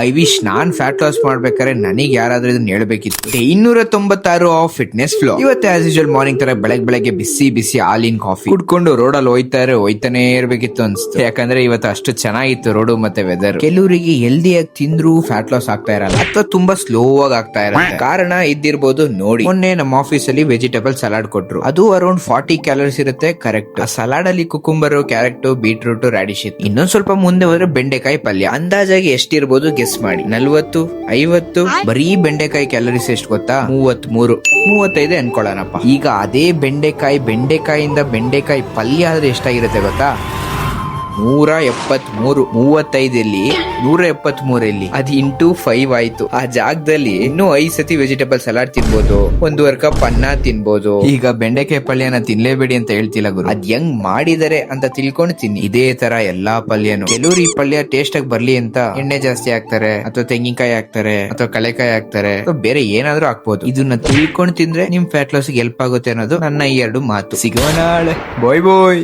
I wish non fat loss ಮಾಡ್ಬೇಕಾದ್ರೆ ನನಗೆ ಯಾರಾದ್ರೂ ಇದನ್ನ ಹೇಳ್ಬೇಕಿತ್ತು. 296 ಆಫ್ ಫಿಟ್ನೆಸ್ ಫ್ಲೋ. ಇವತ್ತು ಆಸ್ ಯೂಶುವಲ್ ಮಾರ್ನಿಂಗ್ ತರ ಬೆಳಗ್ಗೆ ಬಿಸಿ ಬಿಸಿ ಹಾಲಿನ ಕಾಫಿ ಕುಡ್ಕೊಂಡು ರೋಡಲ್ಲಿ ಹೋಯ್ತಾನೆ ಇರ್ಬೇಕಿತ್ತು ಅನ್ಸ್ತು. ಯಾಕಂದ್ರೆ ಇವತ್ತು ಅಷ್ಟು ಚೆನ್ನಾಗಿತ್ತು ರೋಡು ಮತ್ತೆ ವೆದರ್. ಕೆಲವರಿಗೆ ಹೆಲ್ದಿಯಾಗಿ ತಿಂದ್ರು ಫ್ಯಾಟ್ ಲಾಸ್ ಆಗ್ತಾ ಇರಲ್ಲ, ಅಥವಾ ತುಂಬಾ ಸ್ಲೋ ಆಗಿ ಆಗ್ತಾ ಇರತ್ತೆ. ಕಾರಣ ಇದ್ದಿರ್ಬೋದು ನೋಡಿ. ಮೊನ್ನೆ ನಮ್ಮ ಆಫೀಸ್ ಅಲ್ಲಿ ವೆಜಿಟೇಬಲ್ ಸಲಾಡ್ ಕೊಟ್ರು. ಅದು ಅರೌಂಡ್ 40 ಕ್ಯಾಲರೀಸ್ ಇರುತ್ತೆ. ಕರೆಕ್ಟ್. ಆ ಸಲಾಡ್ ಅಲ್ಲಿ ಕುಕುಂಬರ್, ಕ್ಯಾರೆಟ್, ಬೀಟ್ರೂಟ್, ರಾಡಿಶ್ ಇತ್ತು. ಇನ್ನೊಂದ್ ಸ್ವಲ್ಪ ಮುಂದೆ ಹೋದ್ರೆ ಬೆಂಡೆಕಾಯಿ ಪಲ್ಯ. ಅಂದಾಜಾಗಿ ಎಷ್ಟಿರ್ಬೋದು ಗೆಸ್ ಮಾಡಿ. 40, 50. ಬರೀ ಬೆಂಡೆಕಾಯಿ ಕ್ಯಾಲರೀಸ್ ಎಷ್ಟು ಗೊತ್ತಾ? 33, 35 ಅನ್ಕೊಳ್ಳೋಣಪ್ಪ. ಈಗ ಅದೇ ಬೆಂಡೆಕಾಯಿಂದ ಬೆಂಡೆಕಾಯಿ ಪಲ್ಯ ಆದ್ರೆ ಎಷ್ಟಾಗಿರುತ್ತೆ ಗೊತ್ತಾ? 173. 35 173 ಅದು ಇಂಟು 5 ಆಯ್ತು. ಆ ಜಾಗದಲ್ಲಿ ಇನ್ನೂ 5 ಸತಿ ವೆಜಿಟೇಬಲ್ ಸಲಾಡ್ ತಿನ್ಬೋದು, 1.5 ಕಪ್ ಅನ್ನ ತಿನ್ಬೋದು. ಈಗ ಬೆಂಡೆಕಾಯಿ ಪಲ್ಯನ ತಿನ್ಲೇಬೇಡಿ ಅಂತ ಹೇಳ್ತಿಲ್ಲ ಗುರು, ಅದ್ ಹೆಂಗ್ ಮಾಡಿದಾರೆ ಅಂತ ತಿಳ್ಕೊಂಡು ತಿನ್ನಿ. ಇದೇ ತರ ಎಲ್ಲಾ ಪಲ್ಯನು. ಕೆಲವರು ಈ ಪಲ್ಯ ಟೇಸ್ಟ್ ಆಗಿ ಬರ್ಲಿ ಅಂತ ಎಣ್ಣೆ ಜಾಸ್ತಿ ಹಾಕ್ತಾರೆ, ಅಥವಾ ತೆಂಗಿನಕಾಯಿ ಹಾಕ್ತಾರೆ, ಅಥವಾ ಕಳೆಕಾಯಿ ಹಾಕ್ತಾರೆ, ಬೇರೆ ಏನಾದ್ರೂ ಹಾಕ್ಬೋದು. ಇದನ್ನ ತಿಳ್ಕೊಂಡು ತಿಂದ್ರೆ ನಿಮ್ ಫ್ಯಾಟ್ ಲಾಸ್ ಹೆಲ್ಪ್ ಆಗುತ್ತೆ ಅನ್ನೋದು ನನ್ನ ಈ 2 ಮಾತು. ಸಿಗೋಣ. ಬಾಯ್ ಬಾಯ್.